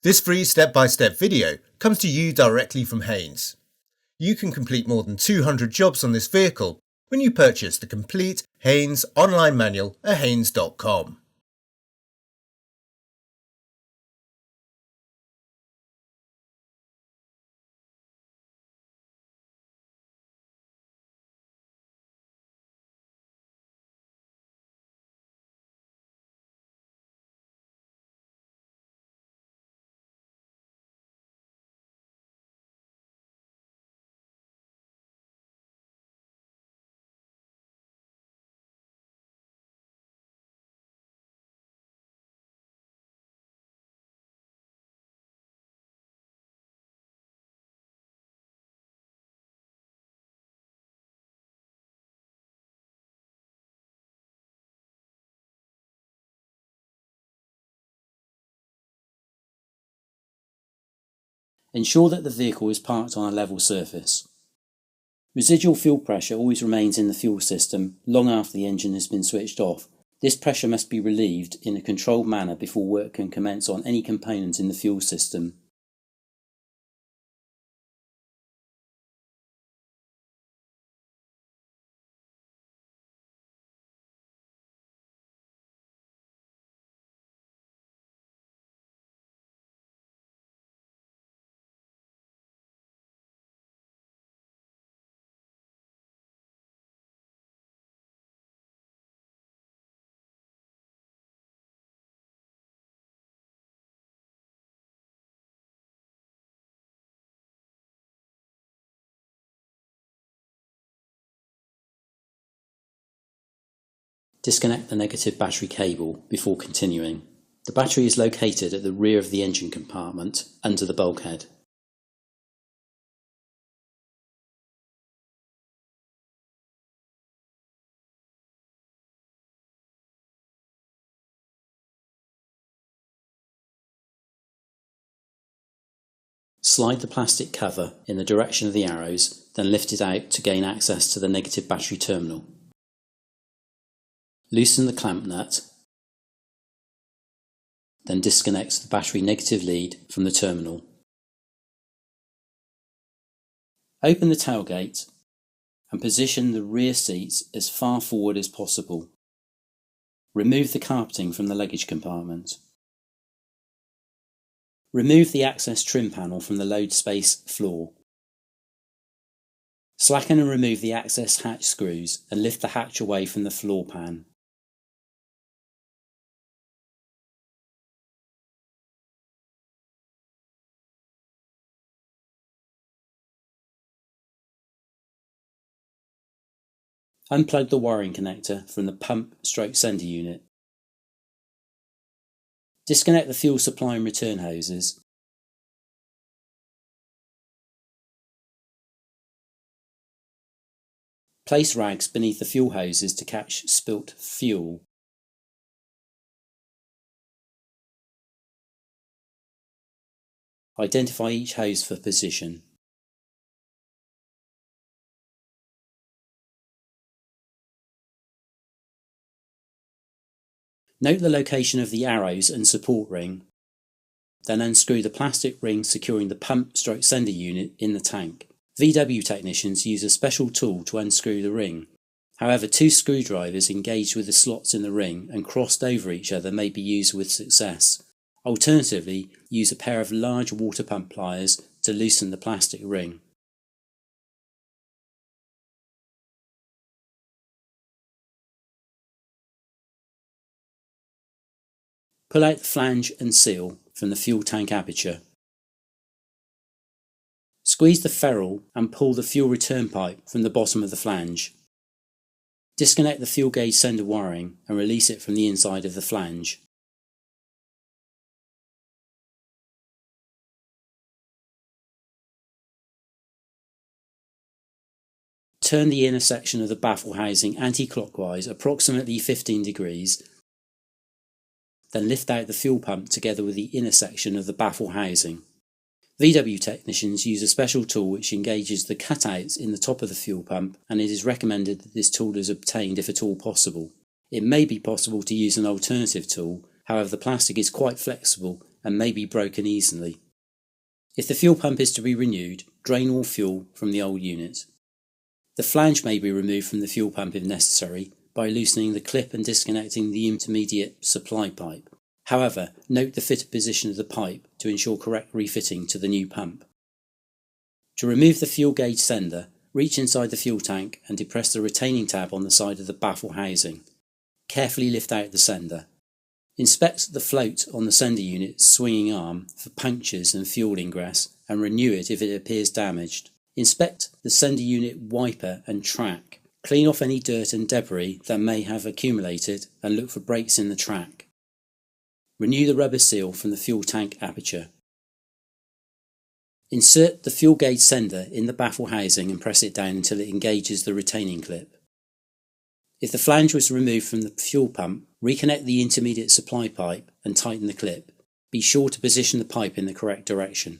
This free step-by-step video comes to you directly from Haynes. You can complete more than 200 jobs on this vehicle when you purchase the complete Haynes online manual at haynes.com. Ensure that the vehicle is parked on a level surface. Residual fuel pressure always remains in the fuel system long after the engine has been switched off. This pressure must be relieved in a controlled manner before work can commence on any component in the fuel system. Disconnect the negative battery cable before continuing. The battery is located at the rear of the engine compartment, under the bulkhead. Slide the plastic cover in the direction of the arrows, then lift it out to gain access to the negative battery terminal. Loosen the clamp nut, then disconnect the battery negative lead from the terminal. Open the tailgate and position the rear seats as far forward as possible. Remove the carpeting from the luggage compartment. Remove the access trim panel from the load space floor. Slacken and remove the access hatch screws and lift the hatch away from the floor pan. Unplug the wiring connector from the pump/sender unit. Disconnect the fuel supply and return hoses. Place rags beneath the fuel hoses to catch spilt fuel. Identify each hose for position. Note the location of the arrows and support ring, then unscrew the plastic ring securing the pump/sender unit in the tank. VW technicians use a special tool to unscrew the ring. However, two screwdrivers engaged with the slots in the ring and crossed over each other may be used with success. Alternatively, use a pair of large water pump pliers to loosen the plastic ring. Pull out the flange and seal from the fuel tank aperture. Squeeze the ferrule and pull the fuel return pipe from the bottom of the flange. Disconnect the fuel gauge sender wiring and release it from the inside of the flange. Turn the inner section of the baffle housing anti-clockwise approximately 15 degrees. Then lift out the fuel pump together with the inner section of the baffle housing. VW technicians use a special tool which engages the cutouts in the top of the fuel pump, and it is recommended that this tool is obtained if at all possible. It may be possible to use an alternative tool, however the plastic is quite flexible and may be broken easily. If the fuel pump is to be renewed, drain all fuel from the old unit. The flange may be removed from the fuel pump if necessary by loosening the clip and disconnecting the intermediate supply pipe. However, note the fitted position of the pipe to ensure correct refitting to the new pump. To remove the fuel gauge sender, reach inside the fuel tank and depress the retaining tab on the side of the baffle housing. Carefully lift out the sender. Inspect the float on the sender unit's swinging arm for punctures and fuel ingress and renew it if it appears damaged. Inspect the sender unit wiper and track. Clean off any dirt and debris that may have accumulated and look for breaks in the track. Renew the rubber seal from the fuel tank aperture. Insert the fuel gauge sender in the baffle housing and press it down until it engages the retaining clip. If the flange was removed from the fuel pump, reconnect the intermediate supply pipe and tighten the clip. Be sure to position the pipe in the correct direction.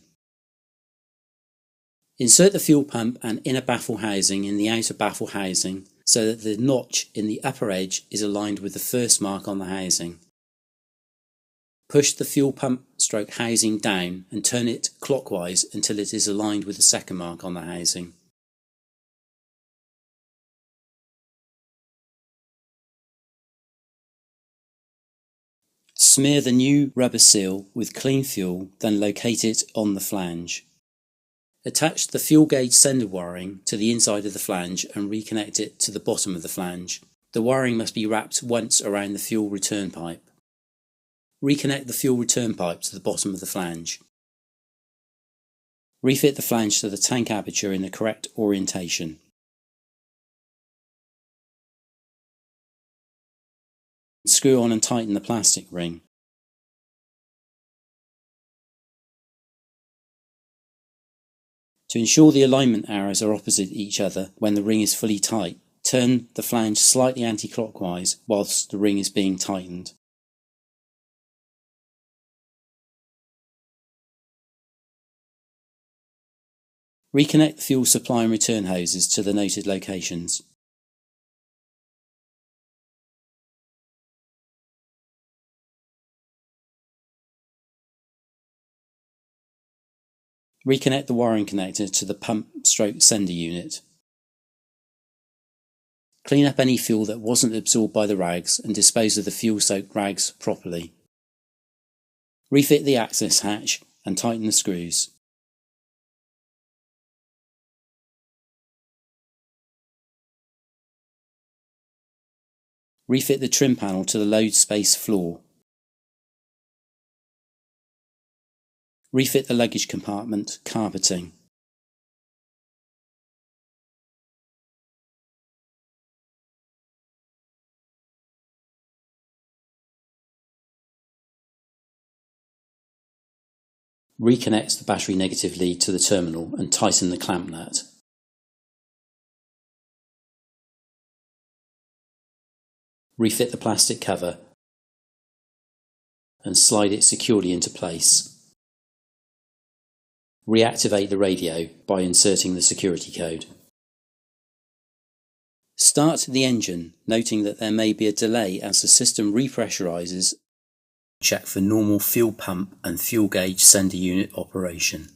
Insert the fuel pump and inner baffle housing in the outer baffle housing so that the notch in the upper edge is aligned with the first mark on the housing. Push the fuel pump / housing down and turn it clockwise until it is aligned with the second mark on the housing. Smear the new rubber seal with clean fuel, then locate it on the flange. Attach the fuel gauge sender wiring to the inside of the flange and reconnect it to the bottom of the flange. The wiring must be wrapped once around the fuel return pipe. Reconnect the fuel return pipe to the bottom of the flange. Refit the flange to the tank aperture in the correct orientation. Screw on and tighten the plastic ring. To ensure the alignment arrows are opposite each other when the ring is fully tight, turn the flange slightly anti-clockwise whilst the ring is being tightened. Reconnect the fuel supply and return hoses to the noted locations. Reconnect the wiring connector to the pump / sender unit. Clean up any fuel that wasn't absorbed by the rags and dispose of the fuel-soaked rags properly. Refit the access hatch and tighten the screws. Refit the trim panel to the load space floor. Refit the luggage compartment carpeting. Reconnect the battery negative lead to the terminal and tighten the clamp nut. Refit the plastic cover and slide it securely into place. Reactivate the radio by inserting the security code. Start the engine, noting that there may be a delay as the system repressurises. Check for normal fuel pump and fuel gauge sender unit operation.